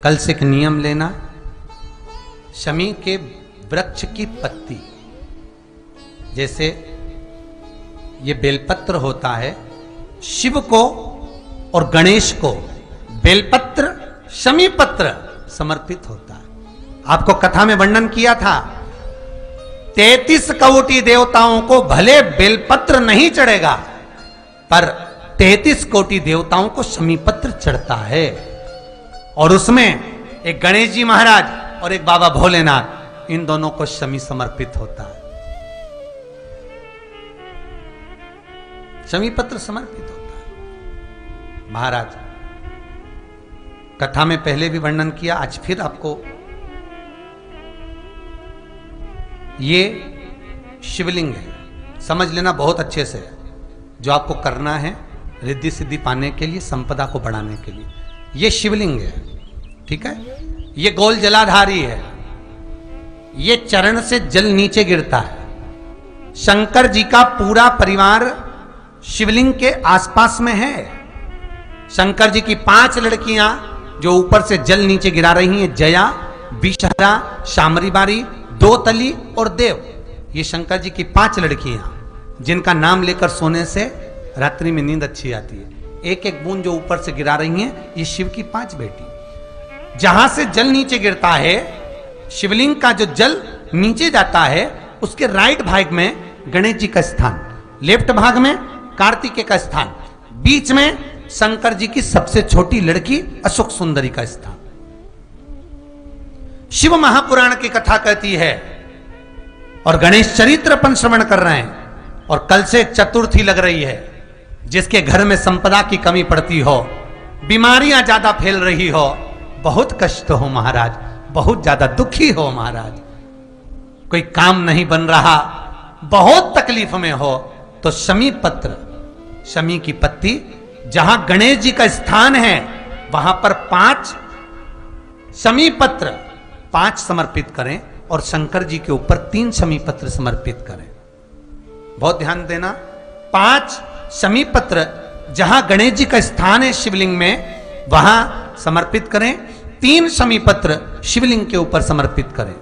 कल से एक नियम लेना, शमी के वृक्ष की पत्ती, जैसे ये बेलपत्र होता है, शिव को और गणेश को बेलपत्र शमी पत्र समर्पित होता है। आपको कथा में वर्णन किया था, 33 कोटि देवताओं को भले बेलपत्र नहीं चढ़ेगा, पर 33 कोटि देवताओं को शमी पत्र चढ़ता है। और उसमें एक गणेश जी महाराज और एक बाबा भोलेनाथ, इन दोनों को शमी समर्पित होता है, शमी पत्र समर्पित होता है। महाराज कथा में पहले भी वर्णन किया, आज फिर आपको, ये शिवलिंग है, समझ लेना बहुत अच्छे से, जो आपको करना है रिद्धि सिद्धि पाने के लिए, संपदा को बढ़ाने के लिए। ये शिवलिंग है, ठीक है, ये गोल जलाधारी है, ये चरण से जल नीचे गिरता है। शंकर जी का पूरा परिवार शिवलिंग के आसपास में है। शंकर जी की 5 लड़कियां जो ऊपर से जल नीचे गिरा रही हैं, जया, विषहरा, शामरी बारी, दोतली और देव, ये शंकर जी की 5 लड़कियां जिनका नाम लेकर सोने से रात्रि में नींद अच्छी आती है। एक एक बूंद जो ऊपर से गिरा रही हैं, ये शिव की 5 बेटी। जहां से जल नीचे गिरता है, शिवलिंग का जो जल नीचे जाता है, उसके राइट भाग में गणेश जी का स्थान, लेफ्ट भाग में कार्तिकेय का स्थान, बीच में शंकर जी की सबसे छोटी लड़की अशोक सुंदरी का स्थान। शिव महापुराण की कथा कहती है, और गणेश चरित्र अपन श्रवण कर रहे हैं, और कल से चतुर्थी लग रही है। जिसके घर में संपदा की कमी पड़ती हो, बीमारियां ज्यादा फैल रही हो, बहुत कष्ट हो महाराज, बहुत ज्यादा दुखी हो महाराज, कोई काम नहीं बन रहा, बहुत तकलीफ में हो, तो शमी पत्र, शमी की पत्ती, जहां गणेश जी का स्थान है वहां पर 5 शमी पत्र 5 समर्पित करें, और शंकर जी के ऊपर 3 शमी पत्र समर्पित करें। बहुत ध्यान देना, 5 शमी पत्र जहां गणेश जी का स्थान है शिवलिंग में, वहां समर्पित करें। 3 शमी पत्र शिवलिंग के ऊपर समर्पित करें।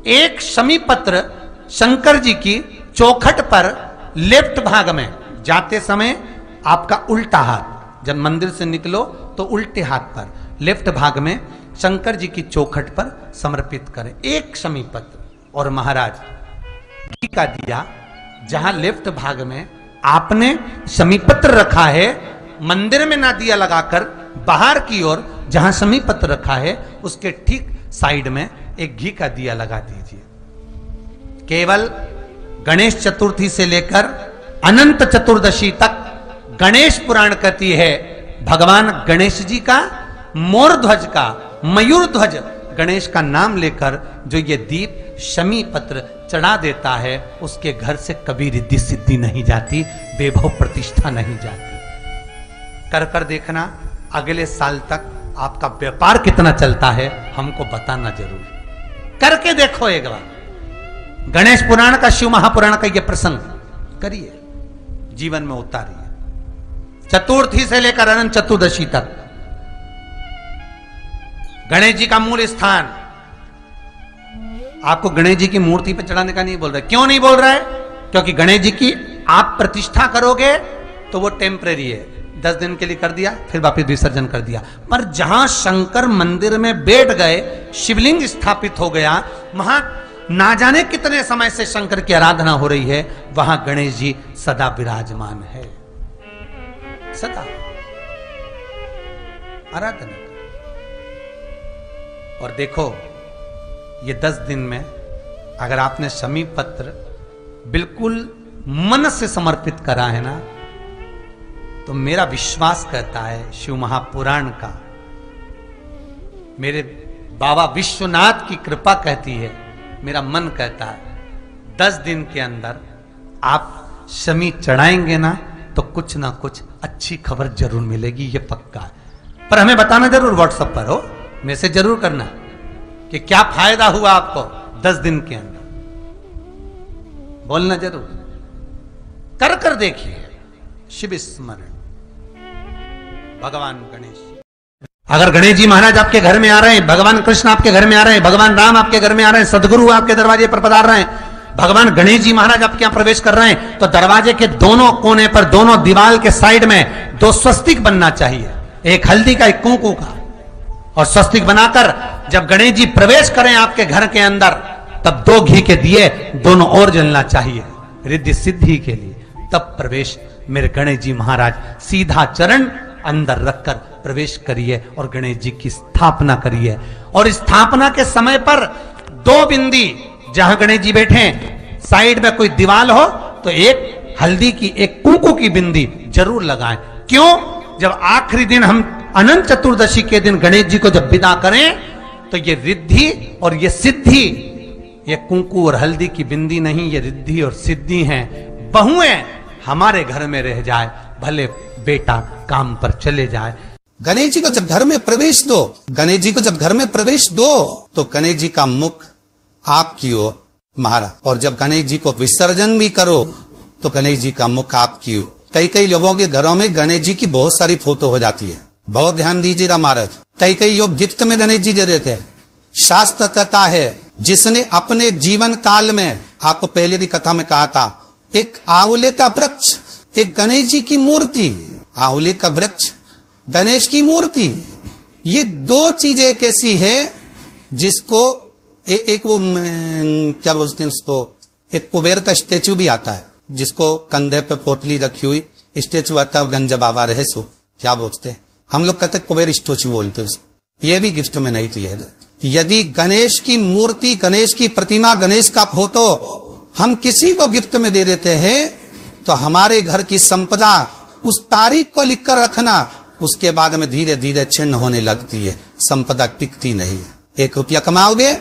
1 शमी पत्र शंकर जी की चौखट पर लेफ्ट भाग में, जाते समय आपका उल्टा हाथ, जब मंदिर से निकलो तो उल्टे हाथ पर लेफ्ट भाग में शंकर जी की चौखट पर समर्पित करें 1 शमी पत्र। और महाराज घी का दिया, जहां लेफ्ट भाग में आपने शमी पत्र रखा है, मंदिर में ना दिया लगाकर बाहर की ओर जहां शमी पत्र रखा है, उसके ठीक साइड में एक घी का दिया लगा दीजिए। केवल गणेश चतुर्थी से लेकर अनंत चतुर्दशी तक गणेश पुराण कहती है, भगवान गणेश जी का मोर ध्वज का, मयूर ध्वज गणेश का नाम लेकर जो ये दीप शमी पत्र चढ़ा देता है, उसके घर से कभी रिद्धि सिद्धि नहीं जाती, वैभव प्रतिष्ठा नहीं जाती। कर कर देखना, अगले साल तक आपका व्यापार कितना चलता है हमको बताना जरूर, करके देखो एक बार। गणेश पुराण का, शिव महापुराण का यह प्रसंग करिए, जीवन में उतारिए। चतुर्थी से लेकर अनंत चतुर्दशी तक गणेश जी का मूल स्थान, आपको गणेश जी की मूर्ति पर चढ़ाने का नहीं बोल रहा है। क्यों नहीं बोल रहा है? क्योंकि गणेश जी की आप प्रतिष्ठा करोगे तो वो टेम्परेरी है, 10 दिन के लिए कर दिया, फिर वापस विसर्जन कर दिया। पर जहां शंकर मंदिर में बैठ गए, शिवलिंग स्थापित हो गया, वहां ना जाने कितने समय से शंकर की आराधना हो रही है, वहां गणेश जी सदा विराजमान है, सदा आराधना। और देखो, ये 10 दिन में अगर आपने शमी पत्र बिल्कुल मन से समर्पित करा है ना, तो मेरा विश्वास कहता है, शिव महापुराण का, मेरे बाबा विश्वनाथ की कृपा कहती है, मेरा मन कहता है, 10 दिन के अंदर आप शमी चढ़ाएंगे ना, तो कुछ ना कुछ अच्छी खबर जरूर मिलेगी, ये पक्का है। पर हमें बताना जरूर, व्हाट्सएप पर हो, मैसेज जरूर करना कि क्या फायदा हुआ आपको 10 दिन के अंदर, बोलना जरूर, कर कर देखिए। शिव स्मरण, भगवान गणेश। अगर गणेश जी महाराज आपके घर में आ रहे हैं, भगवान कृष्ण आपके घर में आ रहे हैं, भगवान राम आपके घर में आ रहे हैं, सदगुरु आपके दरवाजे पर पधार रहे हैं, भगवान गणेश जी महाराज आपके यहां प्रवेश कर रहे हैं, तो दरवाजे के दोनों कोने पर, दोनों दीवार के साइड में 2 स्वस्तिक बनना चाहिए, एक हल्दी का, एक कुंकू का। और स्वस्तिक बनाकर जब गणेश जी प्रवेश करें आपके घर के अंदर, तब 2 घी के दिए दोनों ओर जलना चाहिए रिद्धि सिद्धि के लिए। तब प्रवेश मेरे गणेश जी महाराज, सीधा चरण अंदर रखकर प्रवेश करिए और गणेश जी की स्थापना करिए। और स्थापना के समय पर 2 बिंदी, जहां गणेश जी बैठे साइड में कोई दीवार हो तो एक हल्दी की, एक कुंकू की बिंदी जरूर लगाएं। क्यों? जब आखिरी दिन हम अनंत चतुर्दशी के दिन गणेश जी को जब विदा करें, तो ये रिद्धि और ये सिद्धि, ये कुंकू और हल्दी की बिंदी नहीं, ये रिद्धि और सिद्धि हैं। बहुएं हमारे घर में रह जाए, भले बेटा काम पर चले जाए। गणेश जी को जब घर में प्रवेश दो, गणेश जी को जब घर में प्रवेश दो, तो गणेश जी का मुख आपकी ओर महाराज, और जब गणेश जी को विसर्जन भी करो तो गणेश जी का मुख आपकी ओर। कई लोगों के घरों में गणेश जी की बहुत सारी फोटो हो जाती है, बहुत ध्यान दीजिएगा महाराज। कई लोग गिफ्ट में गणेश जी दे देते हैं। शास्त्र कहता है, जिसने अपने जीवन काल में, आपको पहले भी कथा में कहा था, एक आंवले का वृक्ष, एक गणेश जी की मूर्ति, आंवले का वृक्ष, गणेश की मूर्ति, ये 2 चीजें एक ऐसी है जिसको एक वो क्या बोलते हैं उसको, एक कुबेर का स्टेचू भी आता है, जिसको कंधे पे पोटली रखी हुई स्टेचू आता है, गंज बाबा रहे सो क्या बोलते हैं, हम लोग कहते कुबेर स्टेचू बोलते हैं। ये भी गिफ्ट में नहीं चाहिए। यदि गणेश की मूर्ति, गणेश की प्रतिमा, गणेश का फोटो हम किसी को गिफ्ट में दे देते हैं, तो हमारे घर की संपदा उस तारीख को लिखकर रखना, उसके बाद में धीरे धीरे छिन्न होने लगती है, संपदा टिकती नहीं है। 1 रुपया कमाओगे,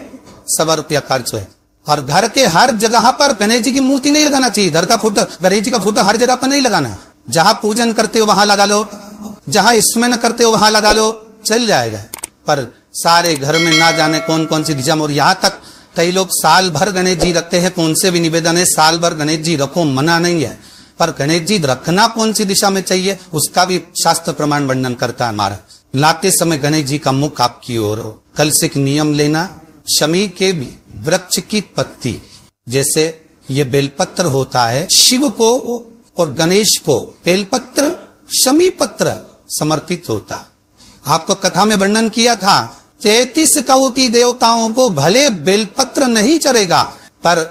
100 रुपया खर्च है। और घर के हर जगह पर गणेश जी की मूर्ति नहीं लगाना चाहिए। घर का फोटो, गणेश जी का फोटो हर जगह पर नहीं लगाना। जहां पूजन करते हो वहां लगा लो, जहां स्मरण करते हो वहां लगा लो, चल जाएगा। पर सारे घर में ना जाने कौन कौन सी दिशा में, और यहाँ तक कई लोग साल भर गणेश जी रखते हैं। कौन से भी निवेदन है, साल भर गणेश जी रखो, मना नहीं है, पर गणेश जी रखना कौन सी दिशा में चाहिए उसका भी शास्त्र प्रमाण वर्णन करता है हमारा। लाते समय गणेश जी का मुख आपकी ओर हो। कल से एक नियम लेना, शमी के वृक्ष की पत्ती, जैसे ये बेलपत्र होता है, शिव को और गणेश को बेलपत्र, शमी पत्र समर्पित होता। आपको कथा में वर्णन किया था, 33 कोटि देवताओं को भले बेलपत्र नहीं चढ़ेगा, पर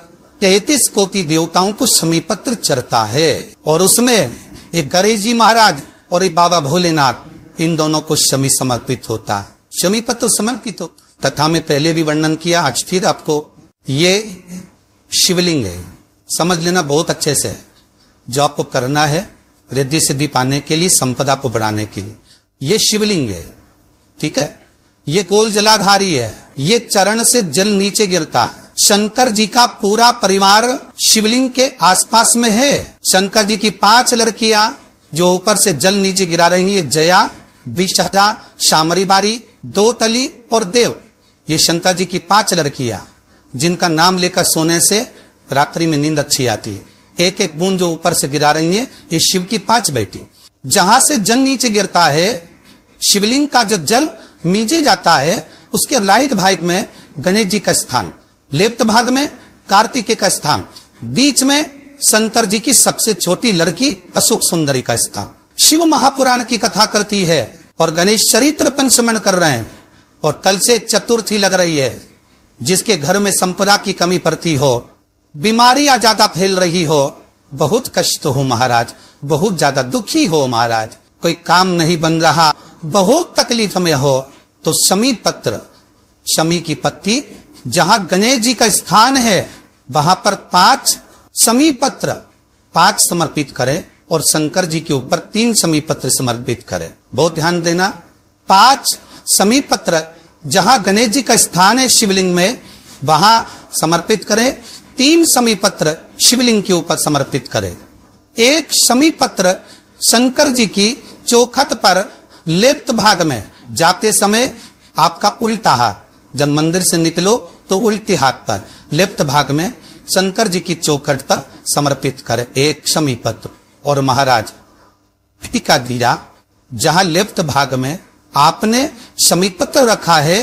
33 कोटि देवताओं को शमी पत्र चढ़ता है। और उसमें एक गणेश जी महाराज और एक बाबा भोलेनाथ, इन दोनों को शमी समर्पित होता। शमी पत्र समर्पित हो। तथा में पहले भी वर्णन किया, आज फिर आपको, ये शिवलिंग है, समझ लेना बहुत अच्छे से। जो आपको करना है रिद्धि सिद्धि पाने के लिए, संपदा को बढ़ाने के लिए, ये शिवलिंग है, ठीक है। ये गोल जलाधारी है, ये चरण से जल नीचे गिरता है। शंकर जी का पूरा परिवार शिवलिंग के आसपास में है। शंकर जी की 5 लड़कियां जो ऊपर से जल नीचे गिरा रही है, जया, विषा, शामरी बारी, 2 तली और देव। ये शंकर जी की 5 लड़कियां, जिनका नाम लेकर सोने से रात्रि में नींद अच्छी आती है। एक एक बूंद जो ऊपर से गिरा रही है, ये शिव की 5 बेटी। जहां से जल नीचे गिरता है, शिवलिंग का जो जल नीचे जाता है, उसके राइट भाग में गणेश जी का स्थान, लेफ्ट भाग में कार्तिकेय का स्थान, बीच में शंकर जी की सबसे छोटी लड़की अशोक सुंदरी का स्थान। शिव महापुराण की कथा करती है और गणेश चरित्र पंचमन कर रहे हैं। और कल से चतुर्थी लग रही है। जिसके घर में संपदा की कमी पड़ती हो, बीमारियां ज्यादा फैल रही हो, बहुत कष्ट हो महाराज, बहुत ज्यादा दुखी हो महाराज, कोई काम नहीं बन रहा, बहुत तकलीफ में हो, तो शमी पत्र, शमी की पत्ती, जहां गणेश जी का स्थान है वहां पर 5 शमी पत्र 5 समर्पित करें और शंकर जी के ऊपर 3 शमी पत्र समर्पित करें। बहुत ध्यान देना, 5 शमी पत्र जहां गणेश जी का स्थान है शिवलिंग में, वहां समर्पित करें। 3 शमी पत्र शिवलिंग के ऊपर समर्पित करें। 1 शमी पत्र शंकर जी की चौखट पर लेफ्ट भाग में, जाते समय आपका उल्टा हाथ, जब मंदिर से निकलो तो उल्टे हाथ पर लेफ्ट भाग में शंकर जी की चौखट पर समर्पित करें 1 शमी पत्र। और महाराज टीका दिया, जहां लेफ्ट भाग में आपने शमी पत्र रखा है,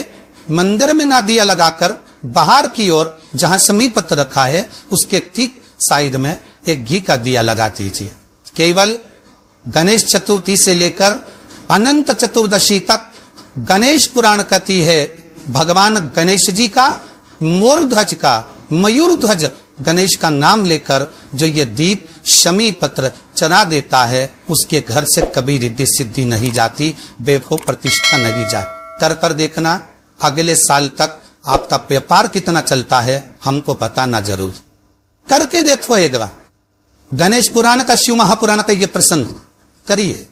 मंदिर में ना दिया लगाकर बाहर की ओर जहां शमी पत्र रखा है उसके ठीक साइड में एक घी का दिया लगा दीजिए। केवल गणेश चतुर्थी से लेकर अनंत चतुर्दशी तक गणेश पुराण कहती है भगवान गणेश जी का, मोर ध्वज का, मयूर ध्वज गणेश का नाम लेकर जो ये दीप शमी पत्र चढ़ा देता है उसके घर से कभी रिद्धि सिद्धि नहीं जाती, वैभव प्रतिष्ठा नहीं जाती। कर देखना अगले साल तक आपका व्यापार कितना चलता है हमको बताना जरूर, करके देखो एक बार। गणेश पुराण का, शिव महापुराण का ये प्रसंग करिए,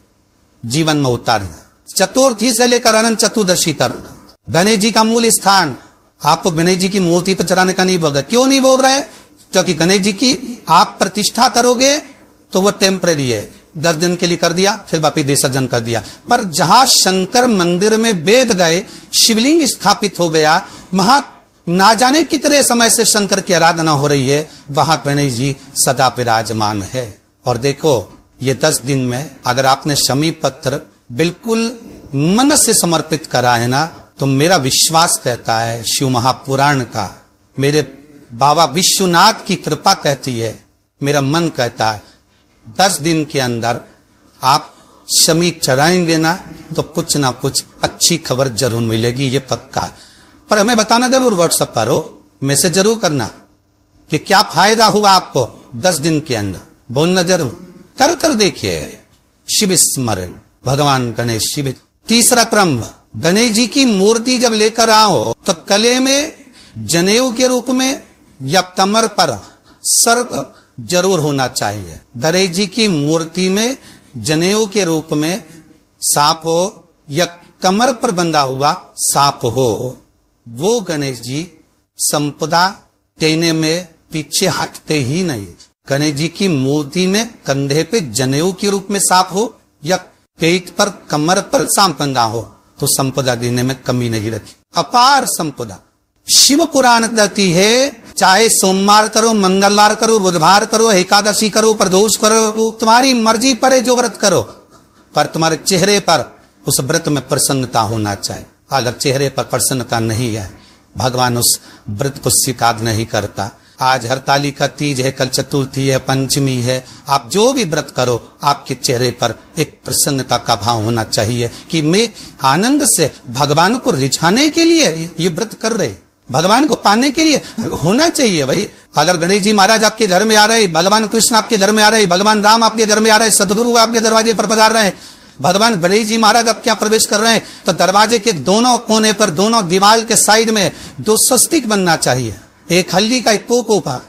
जीवन में उतारिए। चतुर्थी से लेकर अनंत चतुर्दशी तक गणेश जी का मूल स्थान आपको गणेश जी की मूर्ति पर चढ़ाने का नहीं बोल रहे। क्यों नहीं बोल रहे? क्योंकि गणेश जी की आप प्रतिष्ठा करोगे तो वो टेम्परेरी है, 10 दिन के लिए कर दिया फिर वापिस विसर्जन कर दिया। पर जहां शंकर मंदिर में वेद गए, शिवलिंग स्थापित हो गया, वहां ना जाने कितने समय से शंकर की आराधना हो रही है, वहां गणेश जी सदा विराजमान है। और देखो ये 10 दिन में अगर आपने शमी पत्र बिल्कुल मन से समर्पित करा है ना, तो मेरा विश्वास कहता है, शिव महापुराण का, मेरे बाबा विश्वनाथ की कृपा कहती है, मेरा मन कहता है 10 दिन के अंदर आप शमी चढ़ाएंगे ना तो कुछ ना कुछ अच्छी खबर जरूर मिलेगी, ये पक्का। पर हमें बताना जरूर, व्हाट्सएप पर हो, मैसेज जरूर करना कि क्या फायदा हुआ आपको 10 दिन के अंदर, बोलना जरूर। कर देखिए शिव स्मरण, भगवान गणेश शिव। तीसरा क्रम, गणेश जी की मूर्ति जब लेकर आओ तो गले में जनेऊ के रूप में या कमर पर सर्प जरूर होना चाहिए। गणेश जी की मूर्ति में जनेऊ के रूप में सांप हो या कमर पर बंधा हुआ सांप हो, वो गणेश जी संपदा देने में पीछे हटते ही नहीं। गणेश जी की मूर्ति में कंधे पे जनेऊ के रूप में सांप हो या पेट पर, कमर पर सांप बंधा हो तो संपदा देने में कमी नहीं रखी, अपार संपदा। शिव पुराण कहती है चाहे सोमवार करो, मंगलवार करो, बुधवार करो, एकादशी करो, प्रदोष करो, तुम्हारी मर्जी पर है जो व्रत करो, पर तुम्हारे चेहरे पर उस व्रत में प्रसन्नता होना चाहिए। अगर चेहरे पर प्रसन्नता नहीं है, भगवान उस व्रत को स्वीकार नहीं करता। आज हरताली का तीज है, कल चतुर्थी है, पंचमी है, आप जो भी व्रत करो आपके चेहरे पर एक प्रसन्नता का भाव होना चाहिए कि मैं आनंद से भगवान को रिझाने के लिए ये व्रत कर रहे, भगवान को पाने के लिए होना चाहिए भाई। अगर गणेश जी महाराज आपके घर में आ रहे, भगवान कृष्ण आपके घर में आ रहे, भगवान राम आपके घर में आ रहे, सदगुरु आपके दरवाजे पर पधार रहे, भगवान गणेश जी महाराज अब क्या प्रवेश कर रहे हैं, तो दरवाजे के दोनों कोने पर, दोनों दीवार के साइड में 2 स्वस्तिक बनना चाहिए, एक हल्दी का, एक पोको का,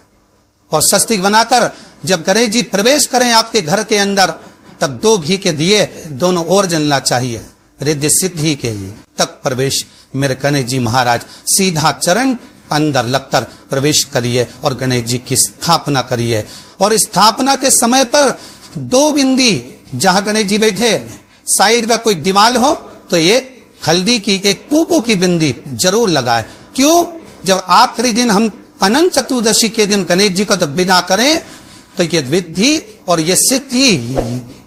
और स्वस्तिक बनाकर जब गणेश जी प्रवेश करें आपके घर के अंदर तब 2 घी के दिए दोनों ओर जलना चाहिए, रिद्धि सिद्धि के लिए। तब प्रवेश मेरे गणेश जी महाराज सीधा चरण अंदर लगकर प्रवेश करिए और गणेश जी की स्थापना करिए। और स्थापना के समय पर 2 बिंदी जहां गणेश जी बैठे साइड में कोई दीवार हो तो एक हल्दी की, एक पोको की बिंदी जरूर लगाए। क्यों? जब आखिरी दिन हम अनंत चतुर्दशी के दिन गणेश जी को विदा करें तो ये विद्धि और ये सिद्धि,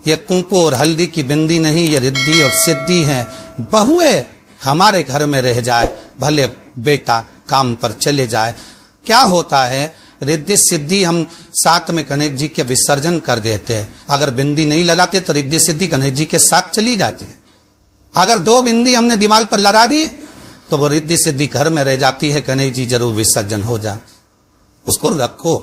ये कुंकू और हल्दी की बिंदी नहीं, ये रिद्धि और सिद्धि है। बहुए हमारे घर में रह जाए, भले बेटा काम पर चले जाए, क्या होता है रिद्धि सिद्धि हम साथ में गणेश जी के विसर्जन कर देते हैं। अगर बिंदी नहीं लगाते तो रिद्धि सिद्धि गणेश जी के साथ चली जाती है। अगर 2 बिंदी हमने दीवार पर लगा दी तो वो रिद्धि सिद्धि घर में रह जाती है, गणेश जी जरूर विसर्जन हो जाए। उसको रखो।